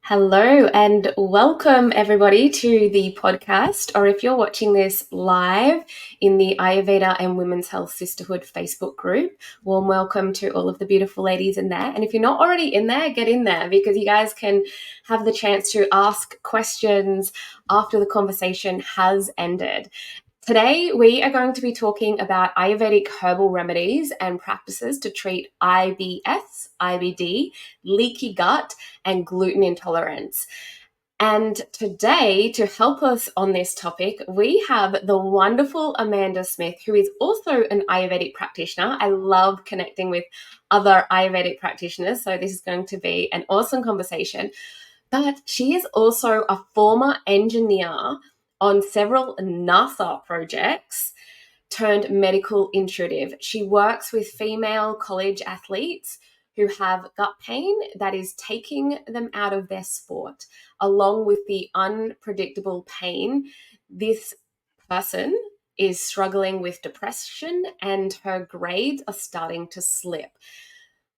Hello and welcome everybody to the podcast, or if you're watching this live in the Ayurveda and Women's Health Sisterhood Facebook group, warm welcome to all of the beautiful ladies in there. And if you're not already in there, get in there because you guys can have the chance to ask questions after the conversation has ended. Today, we are going to be talking about Ayurvedic herbal remedies and practices to treat IBS, IBD, leaky gut, and gluten intolerance. And today, to help us on this topic, we have the wonderful Amanda Smith, who is also an Ayurvedic practitioner. I love connecting with other Ayurvedic practitioners, so this is going to be an awesome conversation. But she is also a former engineer on several NASA projects turned medical intuitive. She works with female college athletes who have gut pain that is taking them out of their sport, along with the unpredictable pain. This person is struggling with depression and her grades are starting to slip.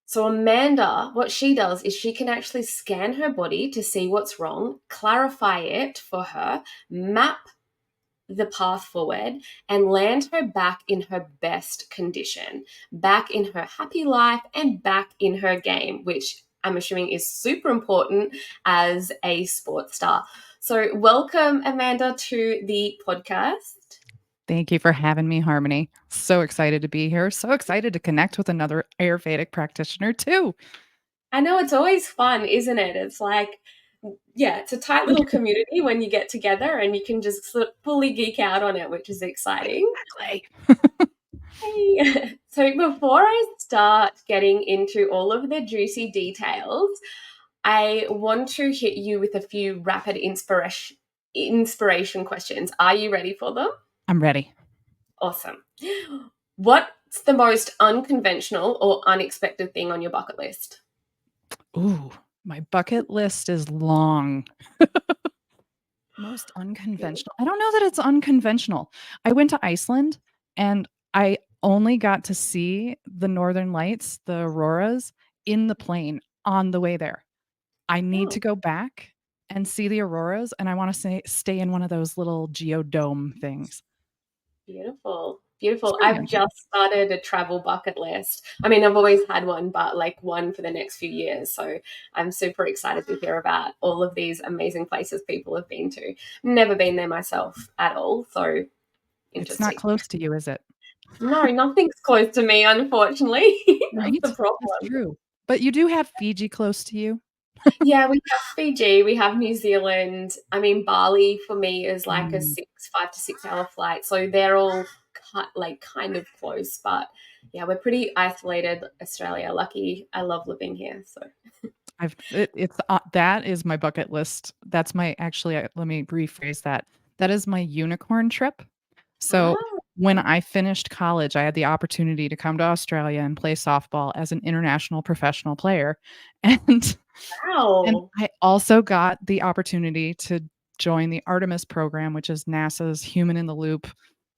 So, Amanda, what she does is she can actually scan her body to see what's wrong, clarify it for her, map the path forward, and land her back in her best condition, back in her happy life, and back in her game, which I'm assuming is super important as a sports star. So, welcome, Amanda, to the podcast. Thank you for having me, Harmony. So excited to be here. So excited to connect with another Ayurvedic practitioner, too. I know it's always fun, isn't it? It's like, yeah, it's a tight little community when you get together and you can just sort of fully geek out on it, which is exciting. Exactly. Hey. So before I start getting into all of the juicy details, I want to hit you with a few rapid inspiration questions. Are you ready for them? I'm ready. Awesome. What's the most unconventional or unexpected thing on your bucket list? Ooh, my bucket list is long. Most unconventional. I don't know that it's unconventional. I went to Iceland and I only got to see the northern lights, the auroras, in the plane on the way there. I need Oh, to go back and see the auroras, and I want to stay in one of those little geodome things. beautiful. It's Beautiful. pretty I've unusual. just started a travel bucket list. I mean, I've always had one, but like one for the next few years. So I'm super excited to hear about all of these amazing places people have been to. Never been there myself at all. So It's not interesting. close to you, is it? No, nothing's close to me, unfortunately. That's the Right? That's problem. true. But you do have Fiji close to you? Yeah, we have Fiji, we have New Zealand. I mean, Bali for me is like a Mm. 5 to 6 hour flight. So they're all like kind of close, but yeah, we're pretty isolated, Australia. Lucky, I love living here. So, It's that is my bucket list. That's my actually, let me rephrase that. That is my unicorn trip. So, ah, when I finished college, I had the opportunity to come to Australia and play softball as an international professional player, and and wow. I also got the opportunity to join the Artemis program, which is NASA's human in the loop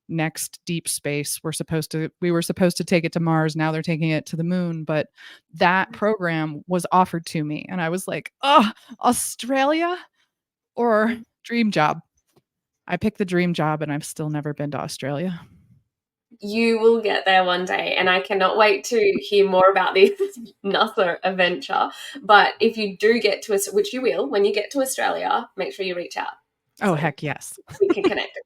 next deep space. We were supposed to take it to Mars, now they're taking it to the moon, but that program was offered to me and I was like, "Oh, Australia or dream job?" I picked the dream job and I've still never been to Australia. You will get there one day, and I cannot wait to hear more about this NASA adventure. But if you do get to us, which you will, when you get to Australia, make sure you reach out Oh, so heck yes. we can connect in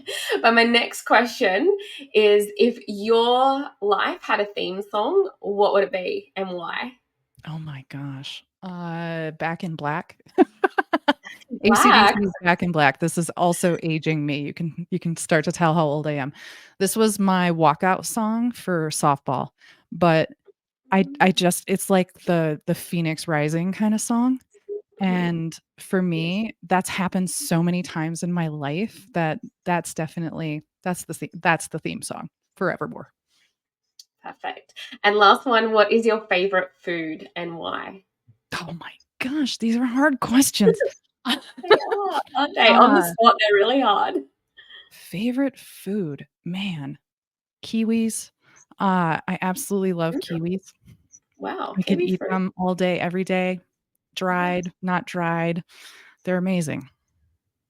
person. But my next question is, if your life had a theme song, what would it be and why? Oh my gosh. Back in Black. Black. AC/DC's Back in Black. This is also aging me. You can start to tell how old I am. This was my walkout song for softball, but I just it's like the Phoenix Rising kinda song, and for me, that's happened so many times in my life that that's definitely that's the theme song forevermore. Perfect. And last one, what is your favorite food and why? Oh my gosh, these are hard questions. They are, aren't they? On the Uh, spot, they're really hard. favorite food? Man, kiwis. I absolutely love Mm, kiwis. wow, I could kiwi eat fruit. them all day, every day. dried, not dried. They're amazing.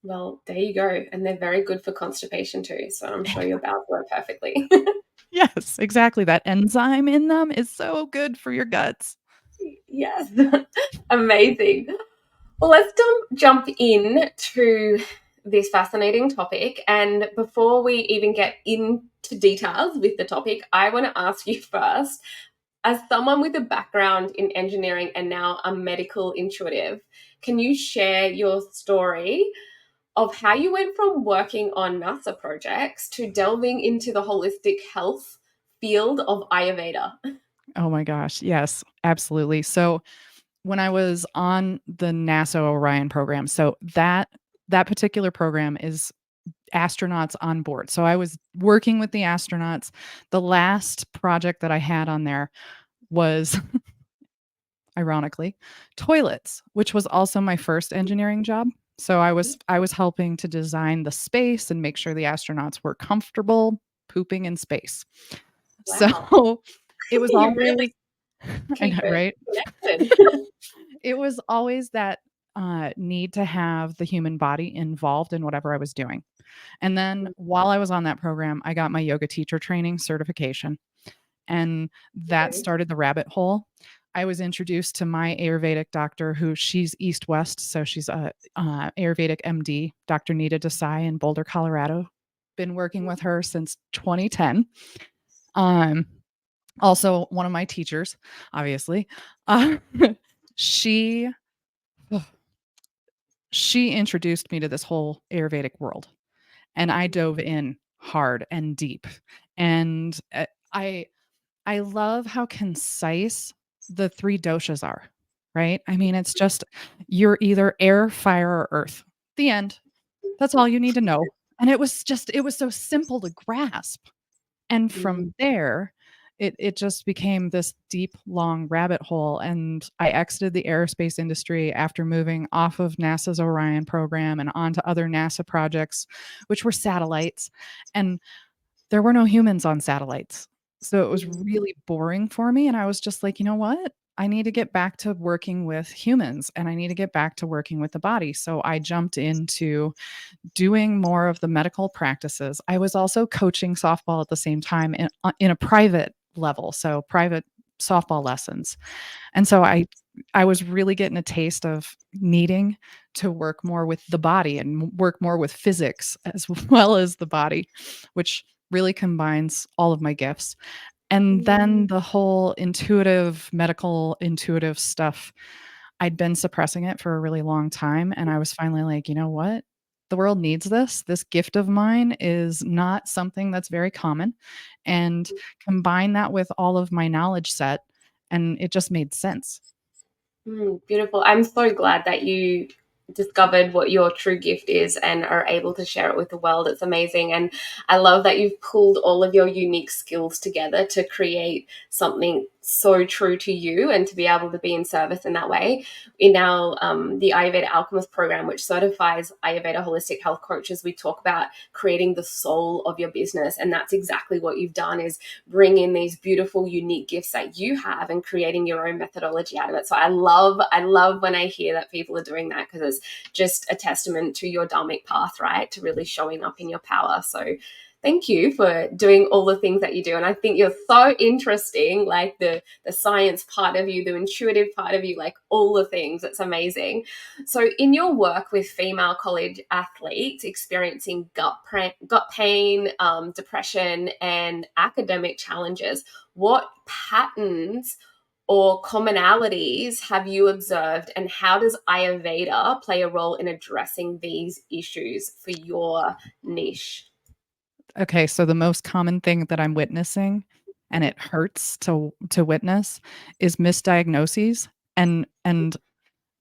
Well, there you go. And they're very good for constipation too. So I'm sure your bowels work perfectly. Yes, exactly. That enzyme in them is so good for your guts. Yes. Amazing. Well, let's jump in to this fascinating topic. And before we even get into details with the topic, I want to ask you first, as someone with a background in engineering and now a medical intuitive, can you share your story of how you went from working on NASA projects to delving into the holistic health field of Ayurveda? Oh my gosh. Yes, absolutely. So when I was on the NASA Orion program, so that particular program is astronauts on board. So I was working with the astronauts. The last project that I had on there was ironically toilets, which was also my first engineering job. So I was helping to design the space and make sure the astronauts were comfortable pooping in space. So Wow. it was You really always I know, keep it right? connected. It was always that need to have the human body involved in whatever I was doing. And then while I was on that program, I got my yoga teacher training certification, and that Okay. started the rabbit hole. I was introduced to my Ayurvedic doctor, who she's East West, so she's a Ayurvedic MD, Dr. Nita Desai in Boulder, Colorado. Been working with her since 2010. Um, Also one of my teachers, obviously. Uh, she she introduced me to this whole Ayurvedic world, and I dove in hard and deep. And I I love how concise the 3 doshas are, right? I mean, it's just you're either air, fire, or earth. The end. That's all you need to know. And it was so simple to grasp. And Mm, from there, it just became this deep, long rabbit hole, and I exited the aerospace industry after moving off of NASA's Orion program and onto other NASA projects, which were satellites, and there were no humans on satellites. So it was mm, really boring for me, and I was just like, "You know what? I need to get back to working with humans, and I need to get back to working with the body." So I jumped into doing more of the medical practices. I was also coaching softball at the same time in a private level, so private softball lessons. And so I was really getting a taste of needing to work more with the body and work more with physics as well as the body, which really combines all of my gifts. And mm, then the whole intuitive, medical intuitive stuff, I'd been suppressing it for a really long time, and I was finally like, "You know what? The world needs this. This gift of mine is not something that's very common." And combine that with all of my knowledge set, and it just made sense. beautiful. I'm so glad that you discovered what your true gift is and are able to share it with the world. It's amazing. And I love that you've pulled all of your unique skills together to create something so true to you and to be able to be in service in that way. In our the Ayurveda Alchemist program, which certifies Ayurveda holistic health coaches, we talk about creating the soul of your business. And that's exactly what you've done, is bring in these beautiful unique gifts that you have and creating your own methodology out of it. So I love when I hear that people are doing that, because it's just a testament to your dharmic path, right, to really showing up in your power. So thank you for doing all the things that you do. And I think you're so interesting, like the science part of you, the intuitive part of you, like all the things. It's amazing. So in your work with female college athletes experiencing gut pain, depression, and academic challenges, what patterns or commonalities have you observed, and how does Ayurveda play a role in addressing these issues for your niche? Okay, so the most common thing that I'm witnessing, and it hurts to witness, is misdiagnoses and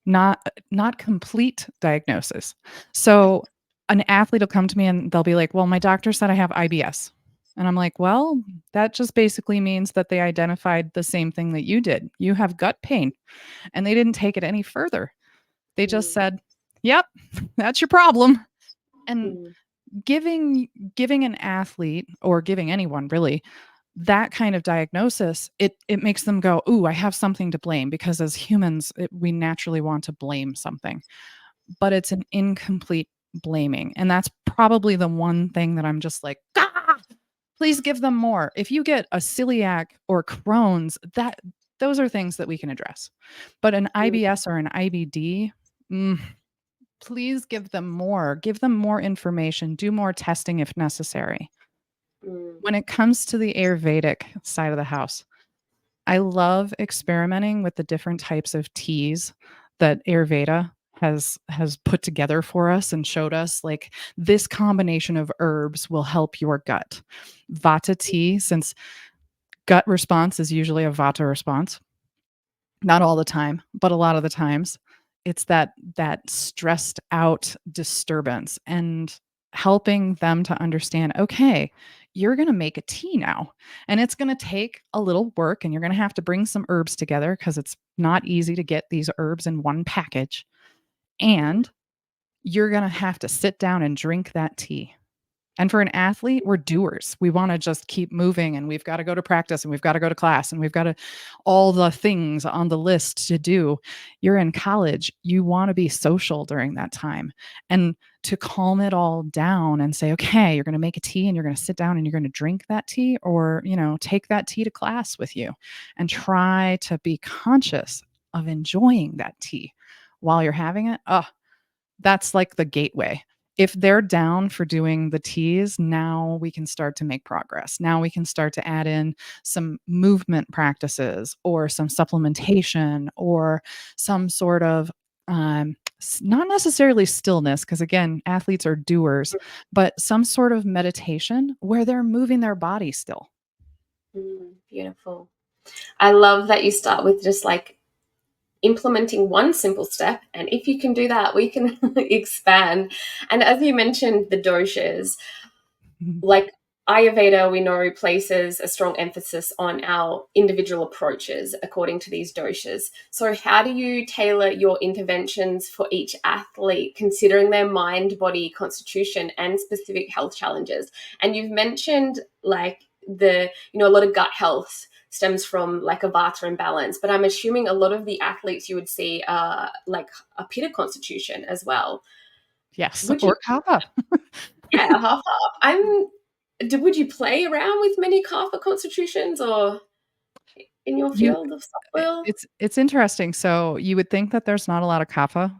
not complete diagnosis. So, an athlete will come to me and they'll be like, "Well, my doctor said I have IBS." And I'm like, "Well, that just basically means that they identified the same thing that you did. You have gut pain." And they didn't take it any further. They just Mm, said, "Yep, that's your problem." And mm, giving giving an athlete, or giving anyone really, that kind of diagnosis, it makes them go, "Ooh, I have something to blame," because as humans, we naturally want to blame something, but it's an incomplete blaming, and that's probably the one thing that I'm just like, "Ah, please give them more." If you get a celiac or Crohn's, those are things that we can address. But an Mm, IBS or an IBD, mm, please give them more. Give them more information, do more testing if necessary. mm, When it comes to the Ayurvedic side of the house, I love experimenting with the different types of teas that Ayurveda has put together for us and showed us, like, this combination of herbs will help your gut. Vata tea, since gut response is usually a vata response, not all the time, but a lot of the times, it's that stressed out disturbance, and helping them to understand, "Okay, you're gonna make a tea now, and it's gonna take a little work, and you're gonna have to bring some herbs together because it's not easy to get these herbs in one package, mm, and you're gonna have to sit down and drink that tea." And for an athlete, we're doers. We wanna just keep moving, and we've gotta go to practice, and we've gotta go to class, and we've gotta all the things on the list to do. You're in college, you wanna be social during that time. And to calm it all down and say, "Okay, you're gonna make a tea, and you're gonna sit down, and you're gonna drink that tea, or, take that tea to class with you." And try to be conscious of enjoying that tea while you're having it. Oh, that's like the gateway. If they're down for doing the teas, now we can start to make progress. Now we can start to add in some movement practices or some supplementation or some sort of not necessarily stillness, because again, athletes are doers, but some sort of meditation where they're moving their body still. beautiful. I love that you start with just like implementing one simple step. And if you can do that, we can expand. And as you mentioned, the doshas, like Ayurveda, we know, places a strong emphasis on our individual approaches according to these doshas. So, how do you tailor your interventions for each athlete, considering their mind, body, constitution, and specific health challenges? And you've mentioned like a lot of gut health stems from like a vata imbalance, but I'm assuming a lot of the athletes you would see are like a pitta constitution as well. Yes, Would you? or kapha. Yeah, half half. Would you play around with many kapha constitutions or in your You field of software? it's interesting. So you would think that there's not a lot of kapha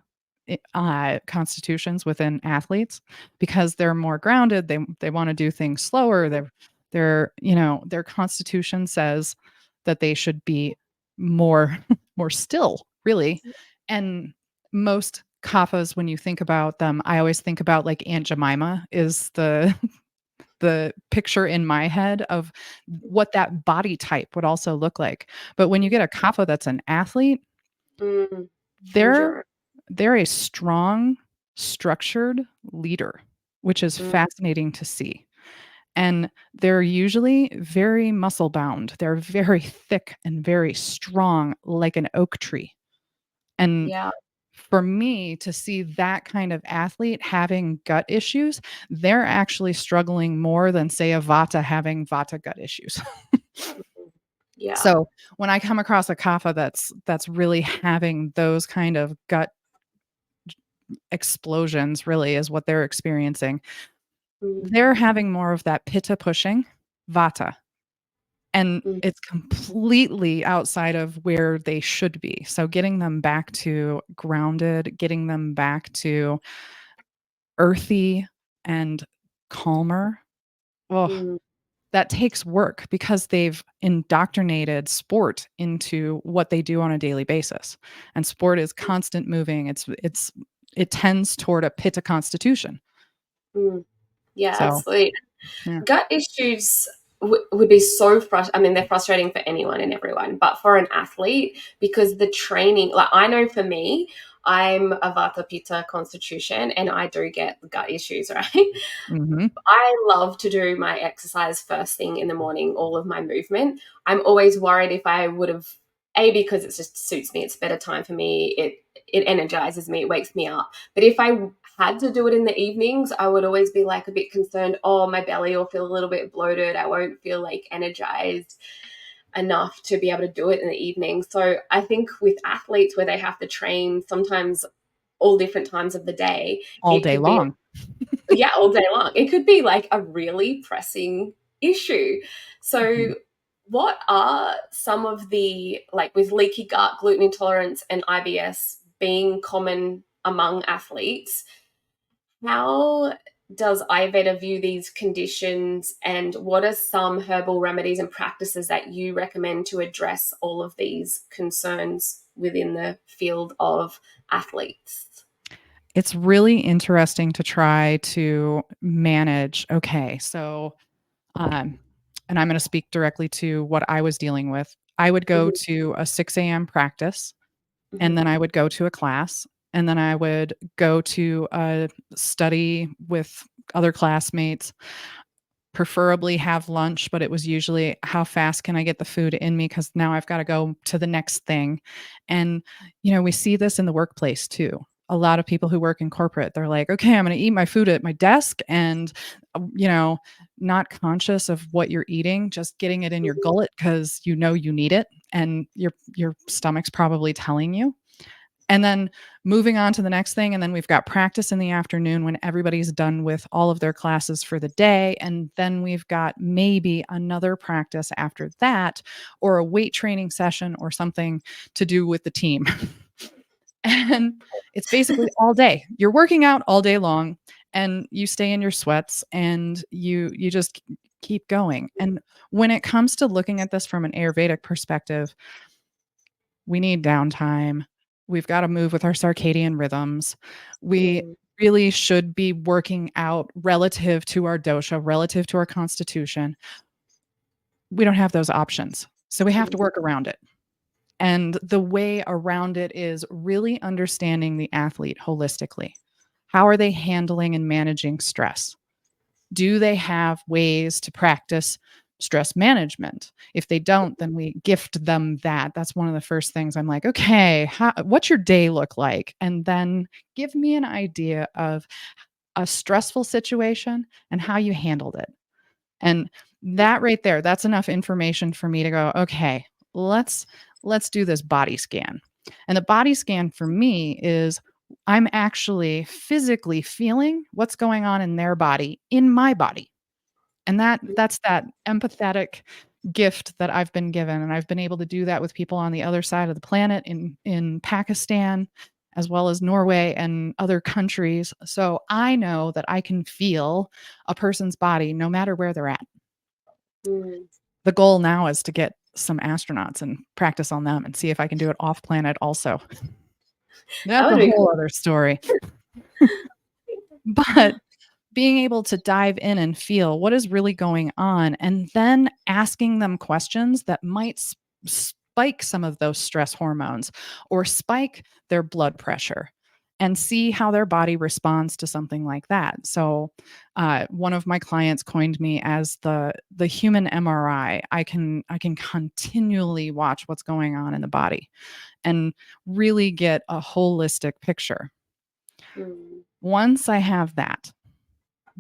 constitutions within athletes because they're more grounded. They want to do things slower. Their constitution says that they should be more more still, really. And most kaphas, when you think about them, I always think about like Aunt Jemima is the picture in my head of what that body type would also look like. But when you get a kapha that's an athlete, Mm, they're endurance. they're a strong, structured leader, which is Mm, fascinating to see. And they're usually very muscle bound. They're very thick and very strong like an oak tree. And yeah. for me to see that kind of athlete having gut issues, they're actually struggling more than, say, a Vata having Vata gut issues. Mhm. Yeah. So, when I come across a Kapha that's really having those kind of gut explosions, really is what they're experiencing, Mm, they're having more of that Pitta pushing Vata, and mm, it's completely outside of where they should be. So, getting them back to grounded, getting them back to earthy and calmer, oh, mm, that takes work because they've indoctrinated sport into what they do on a daily basis. And sport is constant moving. It tends toward a pitta constitution. mm. Yeah, So, absolutely. yeah. Gut issues would be so frustrating. I mean, they're frustrating for anyone and everyone, but for an athlete, because the training, like I know for me, I'm a Vata Pitta constitution and I do get gut issues, right? Mhm. I love to do my exercise first thing in the morning, all of my movement. I'm always worried if I would have because it just suits me. It's a better time for me. It energizes me. It wakes me up. But if I had to do it in the evenings, I would always be like a bit concerned. Oh, my belly will feel a little bit bloated. I won't feel like energized enough to be able to do it in the evening. So I think with athletes where they have to train sometimes all different times of the day, all it day could be, long. yeah, all day long. It could be like a really pressing issue. Mhm. So what are some of the, like with leaky gut, gluten intolerance, and IBS being common among athletes, how does Ayurveda view these conditions, and what are some herbal remedies and practices that you recommend to address all of these concerns within the field of athletes? It's really interesting to try to manage. Okay, so, um, and I'm going to speak directly to what I was dealing with. I would go Mhm, to a 6 a.m. practice, and mhm, then I would go to a class, and then I would go to a study with other classmates, preferably have lunch, but it was usually how fast can I get the food in me because now I've got to go to the next thing. And, we see this in the workplace too. A lot of people who work in corporate, they're like, okay, I'm going to eat my food at my desk and, not conscious of what you're eating, just getting it in your mhm, gullet because you need it and your stomach's probably telling you. And then moving on to the next thing, and then we've got practice in the afternoon when everybody's done with all of their classes for the day, and then we've got maybe another practice after that, or a weight training session or something to do with the team. And it's basically all day. You're working out all day long, and you stay in your sweats, and you just keep going. And when it comes to looking at this from an Ayurvedic perspective, we need downtime. We've gotta move with our circadian rhythms. We mm, really should be working out relative to our dosha, relative to our constitution. We don't have those options, so we have to mm, work around it. And the way around it is really understanding the athlete holistically. How are they handling and managing stress? Do they have ways to practice stress management? If they don't, then we gift them that. That's one of the first things I'm like, okay, what's your day look like? And then give me an idea of a stressful situation and how you handled it. And that right there, that's enough information for me to go, okay, let's let's do this body scan. And the body scan for me is I'm actually physically feeling what's going on in their body in my body. And that's that empathetic gift that I've been given, and I've been able to do that with people on the other side of the planet in Pakistan, as well as Norway and other countries. So I know that I can feel a person's body no matter where they're at. mm. The goal now is to get some astronauts and practice on them and see if I can do it off planet also. That That's would a be whole cool. other story. But being able to dive in and feel what is really going on, and then asking them questions that might spike some of those stress hormones or spike their blood pressure, and see how their body responds to something like that. So, one of my clients coined me as the human MRI. I can continually watch what's going on in the body and really get a holistic picture. Mm, Once I have that,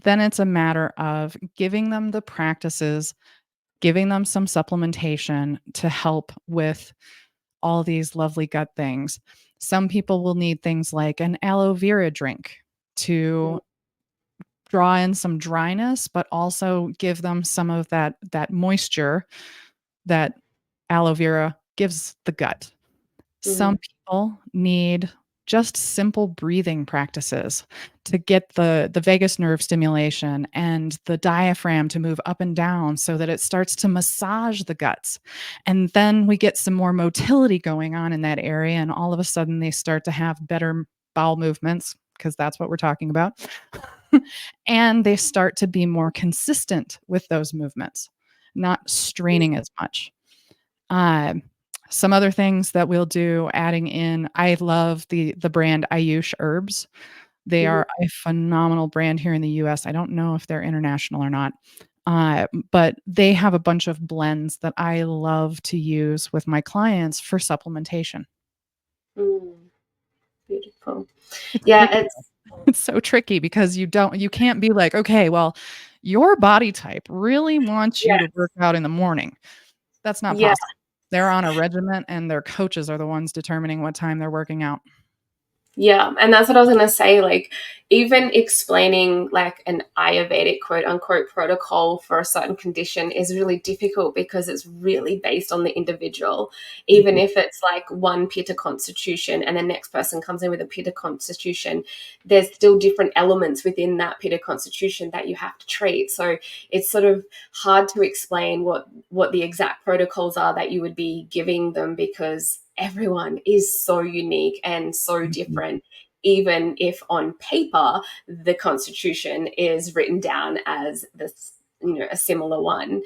then it's a matter of giving them the practices, giving them some supplementation to help with all these lovely gut things. Some people will need things like an aloe vera drink mm, to draw in some dryness, but also give them some of that moisture that aloe vera gives the gut. Some mm, people need just simple breathing practices to get the vagus nerve stimulation and the diaphragm to move up and down so that it starts to massage the guts. And then we get some more motility going on in that area, and all of a sudden they start to have better bowel movements because that's what we're talking about. And they start to be more consistent with those movements, not mm, straining as much. Um, some other things that we'll do adding in, I love the brand Ayush Herbs. They mhm, are a phenomenal brand here in the US. I don't know if they're international or not. But they have a bunch of blends that I love to use with my clients for supplementation. Mm, beautiful. It's Yeah, tricky. It's so tricky because you can't be like, okay, well, your body type really wants you yeah, to work out in the morning. That's not yeah. possible. They're on a regiment and their coaches are the ones determining what time they're working out. Yeah, and that's what I was gonna say. Like, even explaining like an Ayurvedic quote unquote protocol for a certain condition is really difficult because it's really based on the individual. Even Mhm. if it's like one pitta constitution and the next person comes in with a pitta constitution, there's still different elements within that pitta constitution that you have to treat. So it's sort of hard to explain what the exact protocols are that you would be giving them because everyone is so unique and so Mhm. different, even if on paper the constitution is written down as this, a similar one.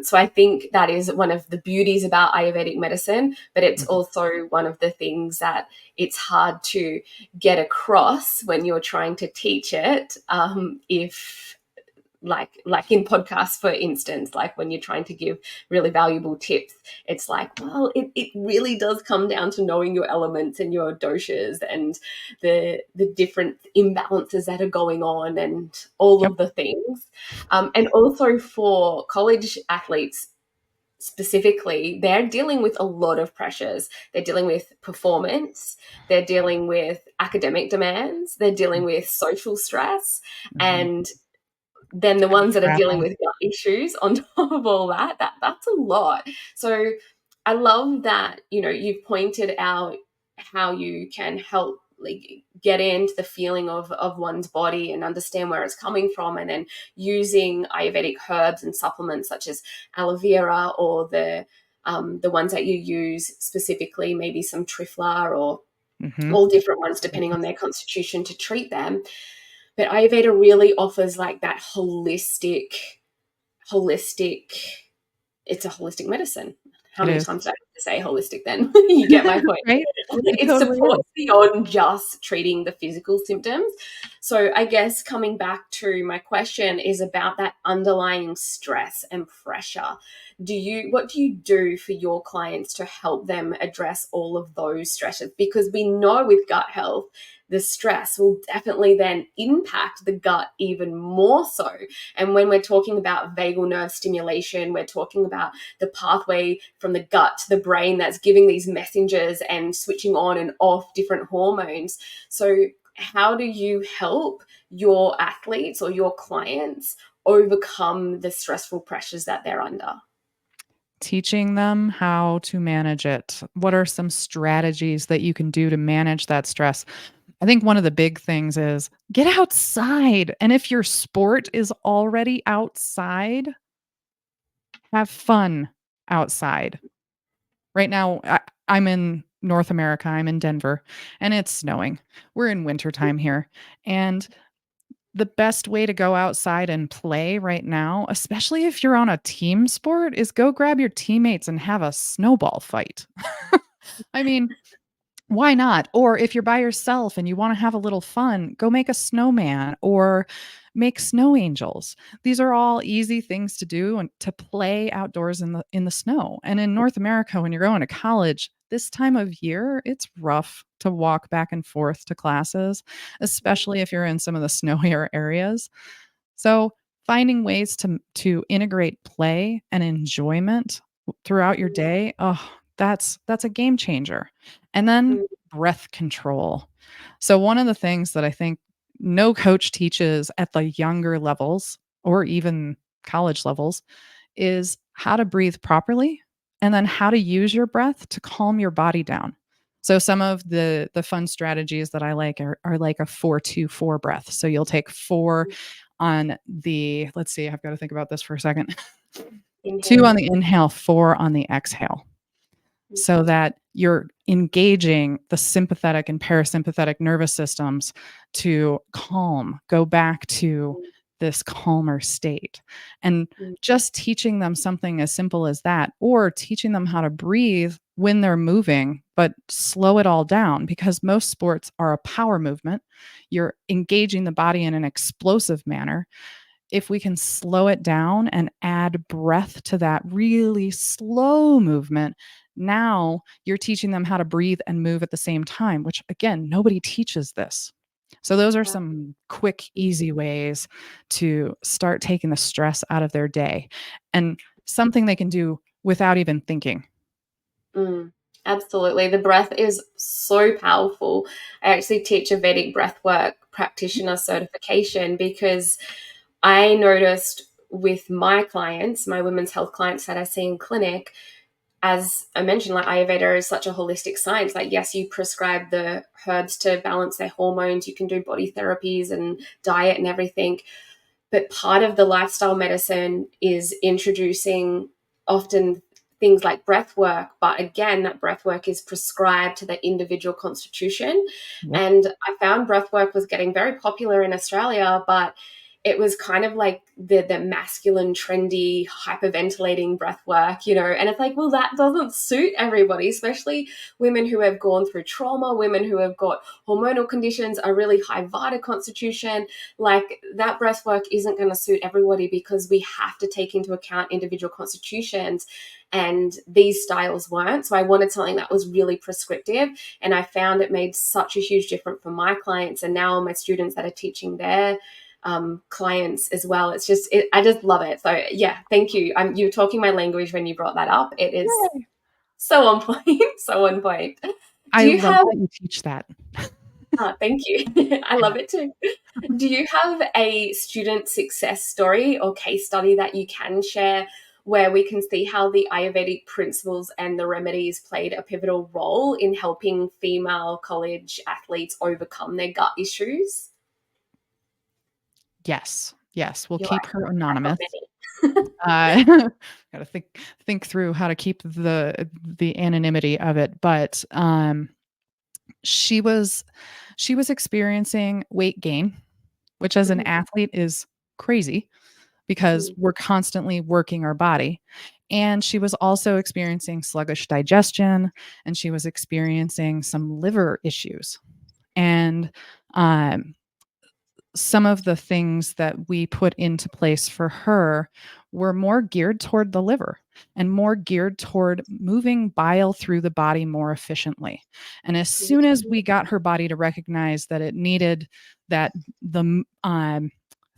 So I think that is one of the beauties about Ayurvedic medicine, but it's Mhm. also one of the things that it's hard to get across when you're trying to teach it, if like in podcasts, for instance, like when you're trying to give really valuable tips, it's like, well, it really does come down to knowing your elements and your doshas and the different imbalances that are going on and all Yep. of the things. And also for college athletes specifically, they're dealing with a lot of pressures. They're dealing with performance, they're dealing with academic demands, they're dealing with social stress, Mhm. and then the Having ones that are dealing travel. with gut issues on top of all that, that's a lot. So I love that, you've pointed out how you can help like get into the feeling of one's body and understand where it's coming from, and then using Ayurvedic herbs and supplements such as aloe vera, or the ones that you use specifically, maybe some trifla, or Mhm. all different ones depending on their constitution, to treat them. But Ayurveda really offers like that holistic, it's a holistic medicine. How It many is. times do I have to say holistic then? You get my point. Right? It It totally supports is. beyond just treating the physical symptoms. So I guess coming back to my question is about that underlying stress and pressure. What do you do for your clients to help them address all of those stresses? Because we know with gut health, the stress will definitely then impact the gut even more so. And when we're talking about vagal nerve stimulation, we're talking about the pathway from the gut to the brain that's giving these messengers and switching on and off different hormones. So, how do you help your athletes or your clients overcome the stressful pressures that they're under? Teaching them how to manage it. What are some strategies that you can do to manage that stress? I think one of the big things is get outside. And if your sport is already outside, have fun outside. Right now, I'm in North America. I'm in Denver and it's snowing. We're in wintertime here. And the best way to go outside and play right now, especially if you're on a team sport, is go grab your teammates and have a snowball fight. I mean, why not? Or if you're by yourself and you want to have a little fun, go make a snowman or make snow angels. These are all easy things to do and to play outdoors in the snow. And in North America, when you're going to college, this time of year, it's rough to walk back and forth to classes, especially if you're in some of the snowier areas. So, finding ways to integrate play and enjoyment throughout your day, oh, that's a game changer. And then Mm, breath control. So one of the things that I think no coach teaches at the younger levels or even college levels is how to breathe properly and then how to use your breath to calm your body down. So some of the fun strategies that I like are like a 4-2-4 breath. So you'll take 4 on the, let's see, I've got to think about this for a second. 2 on inhale. the inhale, 4 on the exhale, so Mhm. that you're engaging the sympathetic and parasympathetic nervous systems to go back to this calmer state. And Mm, just teaching them something as simple as that, or teaching them how to breathe when they're moving, but slow it all down because most sports are a power movement. You're engaging the body in an explosive manner. if we can slow it down and add breath to that really slow movement, now you're teaching them how to breathe and move at the same time, which again, nobody teaches this. So those are Wow. some quick, easy ways to start taking the stress out of their day and something they can do without even thinking. Mm, absolutely. The breath is so powerful. I actually teach a Vedic breathwork practitioner certification because I noticed with my clients, my women's health clients that I see in clinic, as I mentioned, like Ayurveda is such a holistic science. Like, yes, you prescribe the herbs to balance their hormones, you can do body therapies and diet and everything. But part of the lifestyle medicine is introducing often things like breath work. But again, that breath work is prescribed to the individual constitution. Yep. And I found breath work was getting very popular in Australia, but it was kind of like the masculine, trendy, hyperventilating breath work, and it's like, well, that doesn't suit everybody, especially women who have gone through trauma, women who have got hormonal conditions, a really high Vata constitution. Like, that breath work isn't going to suit everybody because we have to take into account individual constitutions, and these styles weren't. So I wanted something that was really prescriptive, and I found it made such a huge difference for my clients and now my students that are teaching their clients as well. It's just, I just love it. So yeah, thank you. You're talking my language when you brought that up. It is Yay. so on point. So on point. Do I you love have that you teach that. thank you. I love it too. Do you have a student success story or case study that you can share where we can see how the Ayurvedic principles and the remedies played a pivotal role in helping female college athletes overcome their gut issues? Yes. Yes, we'll You're keep her like, I've got anonymous. many. Uh, gotta think through how to keep the anonymity of it, but, she was she was experiencing weight gain, which as an Mhm. athlete is crazy because Mm, we're constantly working our body, and she was also experiencing sluggish digestion, and she was experiencing some liver issues, and, um some of the things that we put into place for her were more geared toward the liver and more geared toward moving bile through the body more efficiently. And as mm, soon as we got her body to recognize that it needed that the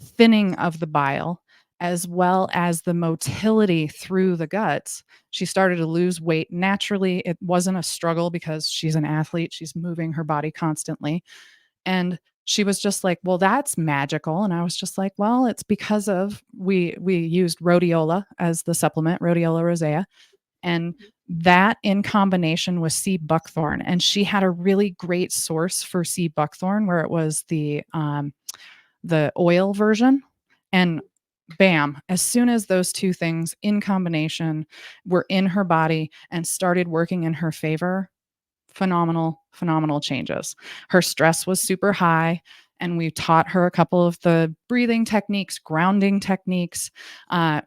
thinning of the bile as well as the motility through the guts, she started to lose weight naturally. It wasn't a struggle because she's an athlete, she's moving her body constantly. And she was just like, "Well, that's magical." And I was just like, "Well, it's because of we used rhodiola as the supplement, rhodiola rosea, and that in combination with sea buckthorn." And she had a really great source for sea buckthorn where it was the oil version. And bam, as soon as those two things in combination were in her body and started working in her favor, phenomenal changes. Her stress was super high, and we taught her a couple of the breathing techniques, grounding techniques.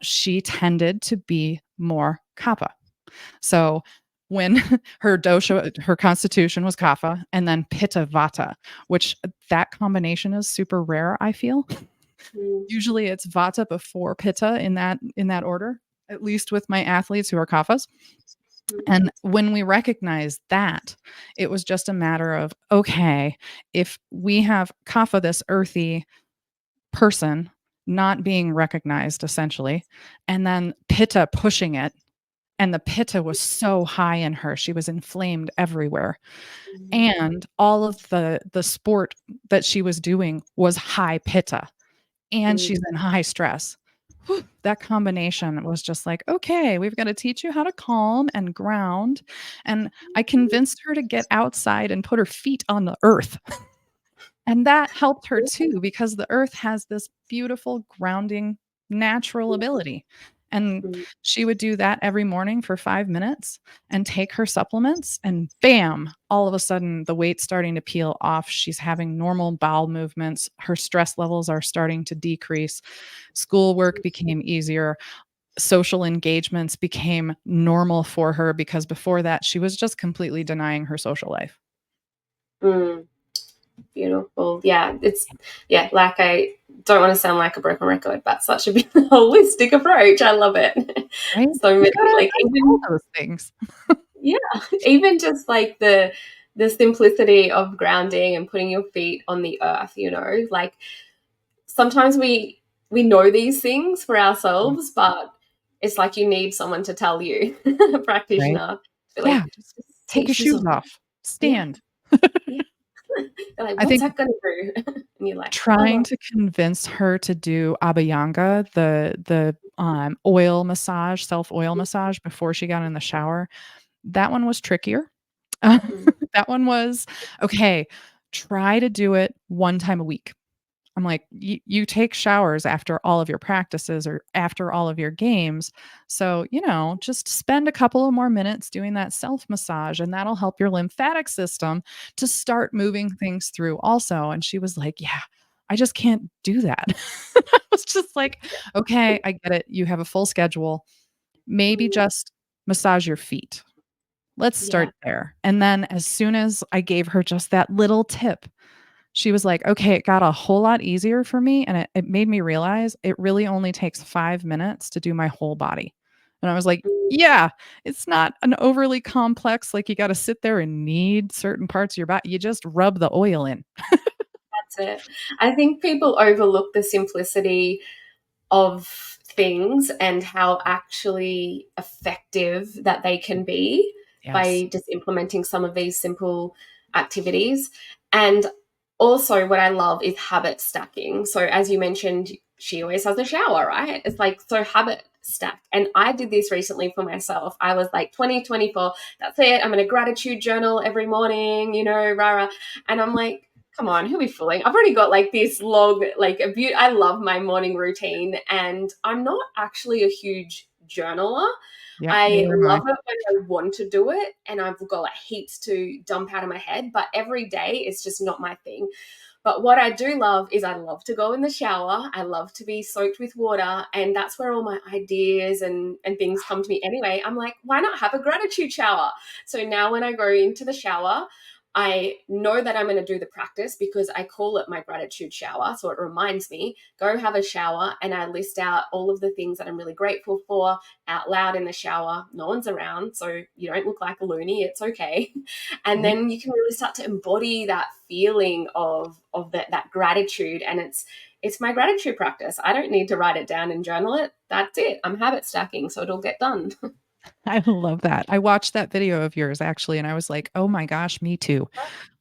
She tended to be more kapha. So when her dosha, her constitution was kapha, and then pitta vata, which that combination is super rare, I feel. mm, Usually it's vata before pitta in that order, at least with my athletes who are kaphas. mm, And when we recognized that, it was just a matter of, okay, if we have kapha, this earthy person, not being recognized essentially, and then pitta pushing it, and the pitta was so high in her, she was inflamed everywhere. mm, And all of the sport that she was doing was high pitta, and mm, she's in high stress. Whew, that combination was just like, "Okay, we've gotta teach you how to calm and ground," and I convinced her to get outside and put her feet on the earth. And that helped her too because the earth has this beautiful grounding natural ability. And mm, she would do that every morning for 5 minutes and take her supplements and bam, all of a sudden the weight's starting to peel off. She's having normal bowel movements. Her stress levels are starting to decrease. Schoolwork became easier. Social engagements became normal for her because before that she was just completely denying her social life. mm. Beautiful. Yeah, it's like don't want to sound like a broken record, but such a holistic approach. I love it. Right? So You many, gotta like address all even those things. yeah, even just like the simplicity of grounding and putting your feet on the earth, like sometimes we know these things for Yeah. ourselves, but it's like you need someone to tell you, a Right? practitioner, be Yeah, like, just "Just take take your shoes shoes off." off. Yeah, Stand. yeah. They're like, I "What's think that gonna do?" And you're like, trying "Oh, to convince her to do Abhyanga, the oil massage, self-oil massage before she got in the shower, that one was trickier. mm, That one was, "Okay, try to do it 1 time a week." I'm like, You take showers after all of your practices or after all of your games. So, just spend a couple of more minutes doing that self massage, and that'll help your lymphatic system to start moving things through also." And she was like, "Yeah, I just can't do that." I was just like, "Okay, I get it. You have a full schedule. Maybe mm, just massage your feet. Let's yeah, start there." And then as soon as I gave her just that little tip, she was like, "Okay, it got a whole lot easier for me, and it made me realize it really only takes 5 minutes to do my whole body." And I was like, mm, "Yeah, it's not an overly complex, like, you gotta sit there and knead certain parts of your body. You just rub the oil in." that's it." I think people overlook the simplicity of things and how actually effective that they can be Yes. by just implementing some of these simple activities. And also, what I love is habit stacking. So, as you mentioned, she always has a shower, right? It's like, so habit stack. And I did this recently for myself. I was like, 2024, that's it. I'm going to gratitude journal every morning, rah, rah. And I'm like, come on, who are we fooling? I've already got like this long, like I love my morning routine, and I'm not actually a huge journaler. Yep, I neither am I. love it when I want to do it and I've got like heaps to dump out of my head, but every day it's just not my thing. But what I do love is I love to go in the shower. I love to be soaked with water. And that's where all my ideas and things come to me anyway. I'm like, why not have a gratitude shower? So now when I go into the shower, I know that I'm going to do the practice because I call it my gratitude shower. So it reminds me, go have a shower. And I list out all of the things that I'm really grateful for out loud in the shower. No one's around. So you don't look like a loony. It's okay. And Right? then you can really start to embody that feeling of that gratitude, and it's my gratitude practice. I don't need to write it down and journal it. That's it. I'm habit stacking, so it'll get done. I love that. I watched that video of yours actually, and I was like, "Oh my gosh, me too."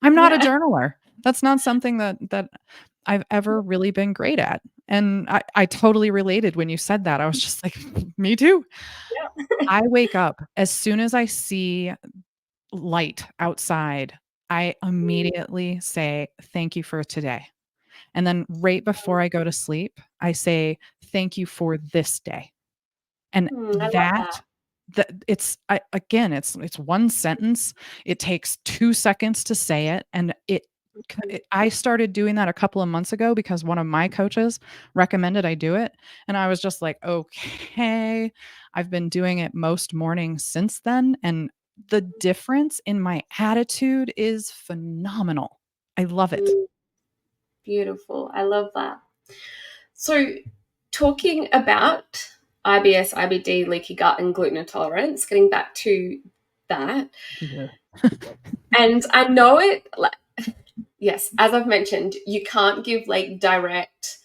I'm not a Yeah. journaler. That's not something that I've ever really been great at. And I totally related when you said that. I was just like, "Me too." Yeah. I wake up as soon as I see light outside, I immediately say, "Thank you for today." And then right before I go to sleep, I say, "Thank you for this day." And I love that that. it's again, it's one sentence. It takes 2 seconds to say it, and I started doing that a couple of months ago because one of my coaches recommended I do it, and I was just like, "Okay." I've been doing it most mornings since then, and the difference in my attitude is phenomenal. I love it. Mm, beautiful. I love that. So, talking about IBS, IBD, leaky gut, and gluten intolerance, getting back to that, Yeah. and I know it. Yes, as I've mentioned, you can't give like direct,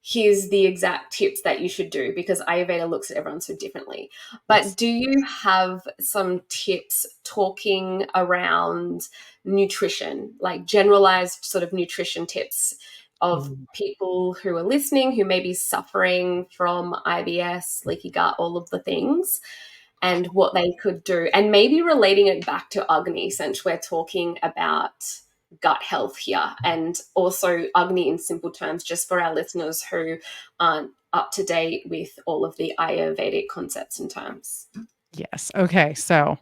here's the exact tips that you should do because Ayurveda looks at everyone so differently. But Yes. do you have some tips talking around nutrition, like generalized sort of nutrition tips of Ooh. people who are listening who may be suffering from IBS, leaky gut, all of the things? And what they could do, and maybe relating it back to Agni, since we're talking about gut health here, and also Agni in simple terms, just for our listeners who aren't up to date with all of the Ayurvedic concepts and terms. Yes. Okay, so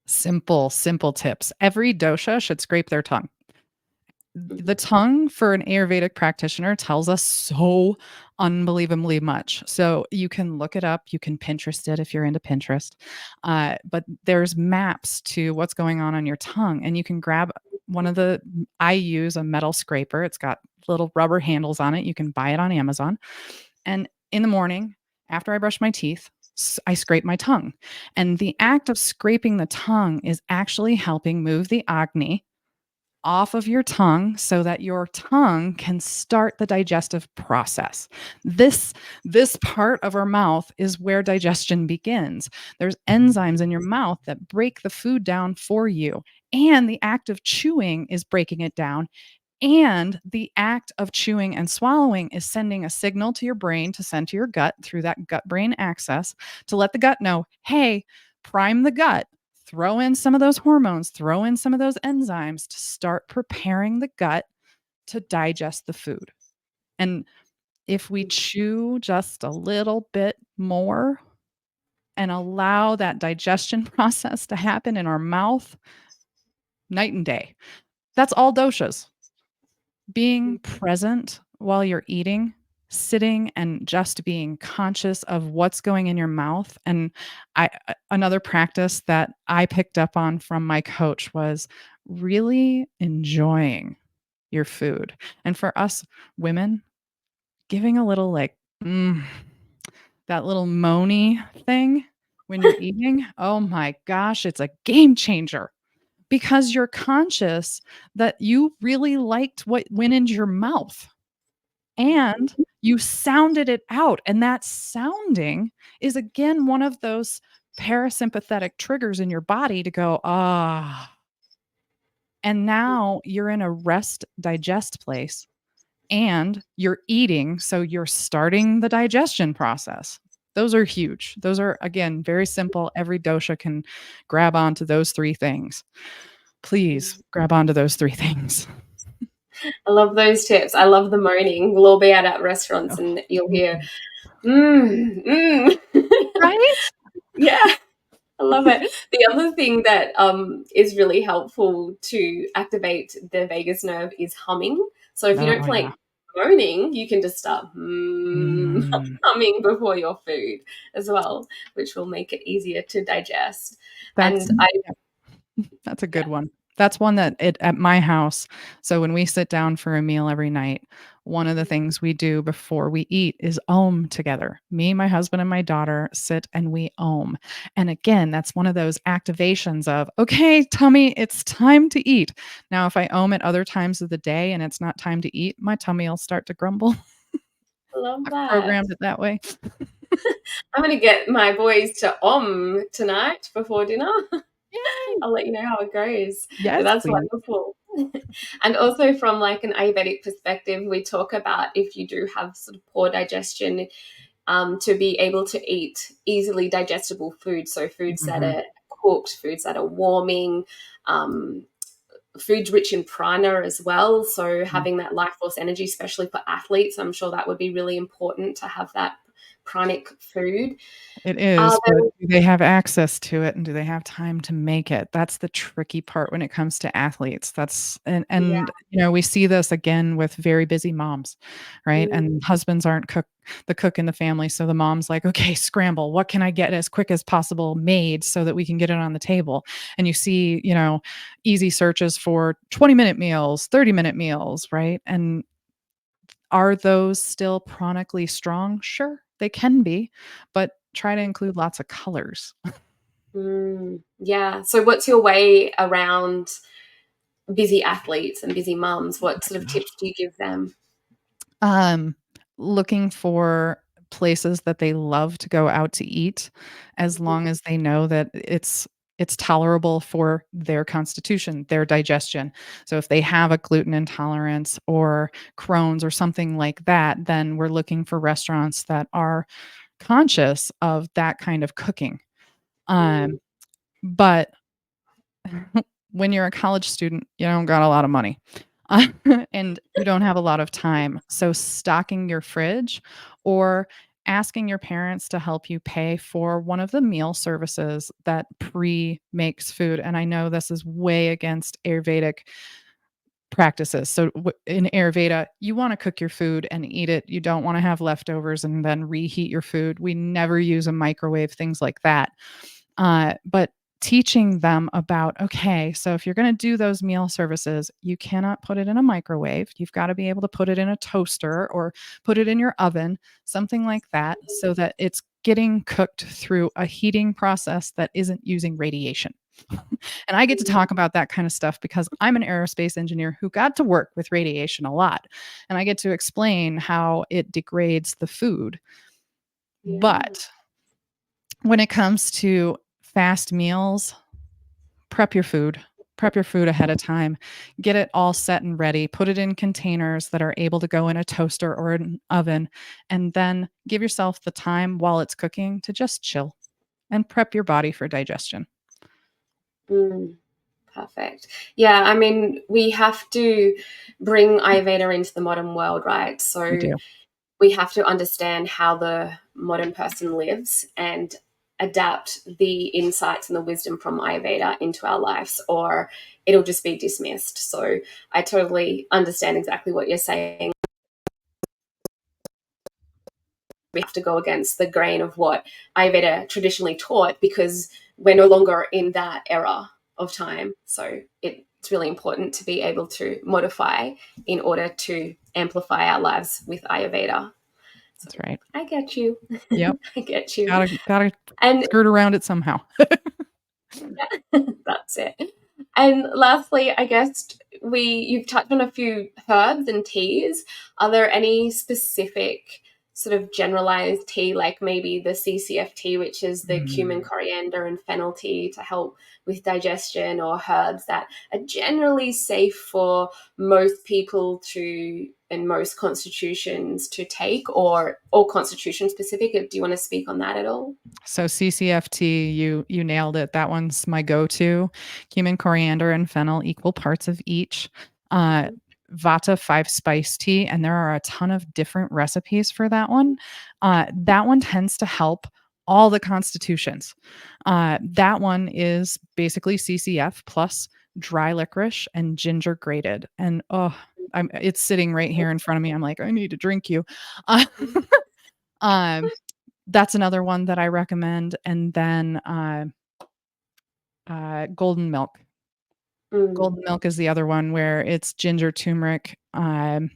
simple tips. Every dosha should scrape their tongue. The Mhm. tongue for an Ayurvedic practitioner tells us so unbelievably much. So you can look it up, you can Pinterest it if you're into Pinterest. But there's maps to what's going on your tongue, and you can grab I use a metal scraper. It's got little rubber handles on it. You can buy it on Amazon. And in the morning, after I brush my teeth, I scrape my tongue. And the act of scraping the tongue is actually helping move the agni off of your tongue so that your tongue can start the digestive process. This part of our mouth is where digestion begins. There's enzymes in your mouth that break the food down for you, and the act of chewing is breaking it down, and the act of chewing and swallowing is sending a signal to your brain to send to your gut through that gut brain axis to let the gut know, hey, prime the gut, throw in some of those hormones, throw in some of those enzymes to start preparing the gut to digest the food. And if we chew just a little bit more and allow that digestion process to happen in our mouth, night and day. That's all doshas. Being present while you're eating, sitting and just being conscious of what's going in your mouth. And another practice that I picked up on from my coach was really enjoying your food. And for us women, giving a little like, that little moany thing when you're eating, oh my gosh, it's a game changer because you're conscious that you really liked what went into your mouth and you sounded it out. And that sounding is again one of those parasympathetic triggers in your body to go, ah. And now you're in a rest digest place and you're eating. So you're starting the digestion process. Those are huge. Those are, again, very simple. Every dosha can grab onto those three things. Please grab onto those three things. I love those tips. I love the moaning. We'll all be out at restaurants and you'll hear, Right? Yeah, I love it. The other thing that is really helpful to activate the vagus nerve is humming. So if you don't Oh, feel yeah. like moaning, you can just start Mm. humming before your food as well, which will make it easier to digest. That's And I, That's a yeah, good one. That's one that at my house, so when we sit down for a meal every night, one of the things we do before we eat is om together. Me, my husband, and my daughter sit and we om. And again, that's one of those activations of, okay, tummy, it's time to eat. Now, if I om at other times of the day and it's not time to eat, my tummy will start to grumble. love I've that. programmed it that way. I'm going to get my boys to tonight before dinner. Yay! I'll let you know how it goes. But Yes, that's please. wonderful. And also from like an Ayurvedic perspective, we talk about if you do have sort of poor digestion, to be able to eat easily digestible foods. So foods that Mhm. are cooked, foods that are warming, um, foods rich in prana as well. So Mm. having that life force energy, especially for athletes, I'm sure that would be really important to have that pranic food. It Uh, is, but do they have access to it, and do they have time to make it? That's the tricky part when it comes to athletes. That's yeah. we see this again with very busy moms, right? Mm, And husbands aren't the cook in the family, so the mom's like, "Okay, scramble. What can I get as quick as possible made so that we can get it on the table?" And you see, easy searches for 20-minute meals, 30-minute meals, right? And are those still chronically strong? Sure, they can be, but try to include lots of colors. yeah. So what's your way around busy athletes and busy mums? What sort of tips do you give them? Um, Looking for places that they love to go out to eat as Mhm. long as they know that it's tolerable for their constitution, their digestion. So if they have a gluten intolerance or Crohn's or something like that, then we're looking for restaurants that are conscious of that kind of cooking. Mm, But when you're a college student, you don't got a lot of money. And you don't have a lot of time. So stocking your fridge or asking your parents to help you pay for one of the meal services that pre-makes food. And I know this is way against Ayurvedic practices. So in Ayurveda, you want to cook your food and eat it. You don't want to have leftovers and then reheat your food. We never use a microwave, things like that. But teaching them about, okay, so if you're going to do those meal services, you cannot put it in a microwave. You've got to be able to put it in a toaster or put it in your oven, something like that, so that it's getting cooked through a heating process that isn't using radiation. And I get to talk about that kind of stuff because I'm an aerospace engineer who got to work with radiation a lot. And I get to explain how it degrades the food. Yeah. But when it comes to fast meals, prep your food. Prep your food ahead of time. Get it all set and ready. Put it in containers that are able to go in a toaster or an oven. And then give yourself the time while it's cooking to just chill and prep your body for digestion. Mm, perfect. Yeah, I mean, we have to bring Ayurveda into the modern world, right? We So do. we have to understand how the modern person lives and adapt the insights and the wisdom from Ayurveda into our lives, or it'll just be dismissed. So I totally understand exactly what you're saying. We have to go against the grain of what Ayurveda traditionally taught because we're no longer in that era of time. So it's really important to be able to modify in order to amplify our lives with Ayurveda. So That's right. I get you. Yep. I get you. Gotta And skirt around it somehow. yeah, that's it. And lastly, I guess you've touched on a few herbs and teas. Are there any specific sort of generalized tea, like maybe the CCF tea, which is the cumin, Mm. coriander, and fennel tea to help with digestion, or herbs that are generally safe for most people to and most constitutions to take, or constitution specific? Do you want to speak on that at all? So CCFT, you nailed it. That one's my go-to. Cumin, coriander, and fennel, equal parts of each. Uh, Vata 5 spice tea, and there are a ton of different recipes for that one. That one tends to help all the constitutions. That one is basically CCF plus dry licorice and ginger grated. And it's sitting right here in front of me. I'm like, I need to drink you. Uh, um, that's another one that I recommend, and then, golden milk. Mm, Golden milk is the other one where it's ginger, turmeric, trying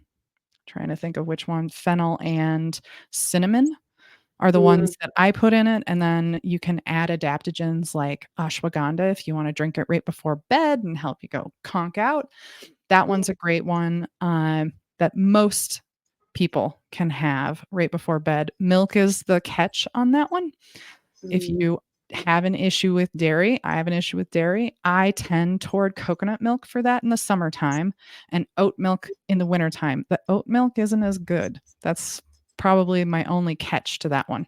to think of which one, fennel and cinnamon are the mm, ones that I put in it, and then you can add adaptogens like ashwagandha if you wanna drink it right before bed and help you go conk out. That yeah. one's a great one, that most people can have right before bed. Milk is the catch on that one. If Mm, you have an issue with dairy, I have an issue with dairy. I tend toward coconut milk for that in the summertime and oat milk in the wintertime. The oat milk isn't as good. That's probably my only catch to that one.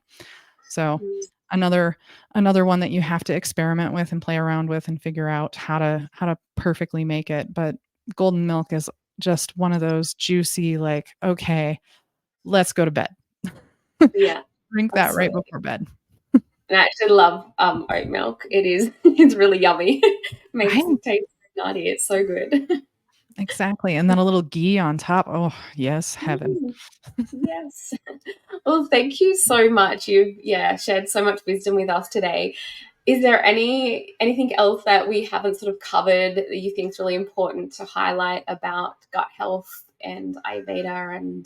So mm. another another one that you have to experiment with and play around with and figure out how to perfectly make it. But golden milk is just one of those juicy, like, okay, let's go to bed. Yeah, Drink that right absolutely. before bed. And I actually love oat milk. It is it's really yummy. Makes Right? it taste nutty. It's so good. Exactly, and then a little ghee on top. Oh, yes, heaven. Mm, yes. Well, thank you so much. You've shared so much wisdom with us today. Is there anything else that we haven't sort of covered that you think is really important to highlight about gut health and Ayurveda, and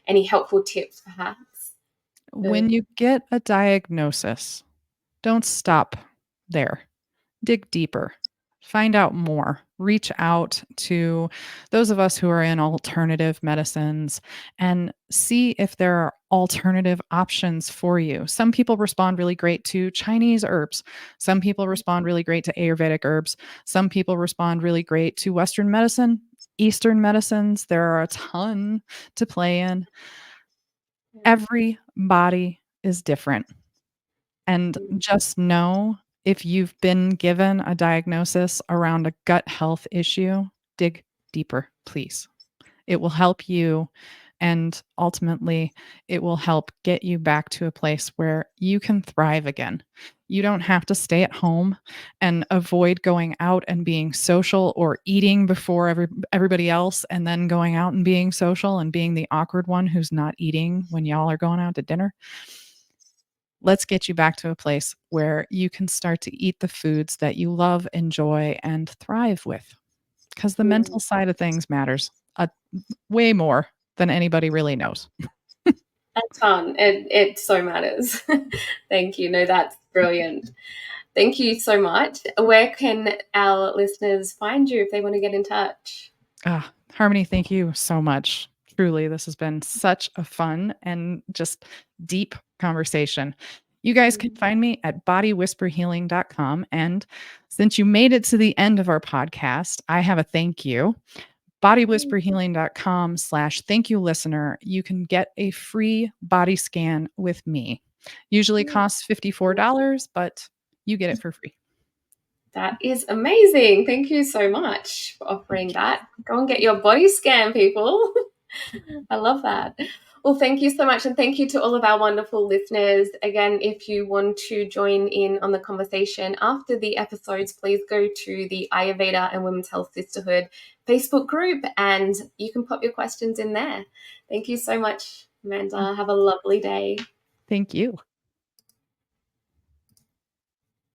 any helpful tips perhaps? When you get a diagnosis, don't stop there. Dig deeper. Find out more. Reach out to those of us who are in alternative medicines and see if there are alternative options for you. Some people respond really great to Chinese herbs. Some people respond really great to Ayurvedic herbs. Some people respond really great to Western medicine, Eastern medicines. There are a ton to play in. Every body is different. And just know if you've been given a diagnosis around a gut health issue, dig deeper, please. It will help you. And ultimately, it will help get you back to a place where you can thrive again. You don't have to stay at home and avoid going out and being social or eating before everybody else and then going out and being social and being the awkward one who's not eating when y'all are going out to dinner. let's get you back to a place where you can start to eat the foods that you love, enjoy, and thrive with. Because the mental side of things matters way more than anybody really knows. That's fun. It so matters. Thank you. No, that's brilliant. Thank you so much. Where can our listeners find you if they want to get in touch? Harmony, thank you so much. Truly, this has been such a fun and just deep conversation. You guys can find me at bodywhisperhealing.com. And since you made it to the end of our podcast, I have a thank you. Bodywhisperhealing.com/thank you listener. You can get a free body scan with me. Usually costs $54, but you get it for free. That is amazing. Thank you so much for offering that. Go and get your body scan, people. I love that. Well, thank you so much. And thank you to all of our wonderful listeners. Again, if you want to join in on the conversation after the episodes, please go to the Ayurveda and Women's Health Sisterhood Facebook group and you can pop your questions in there. Thank you so much, Amanda. Have a lovely day. Thank you.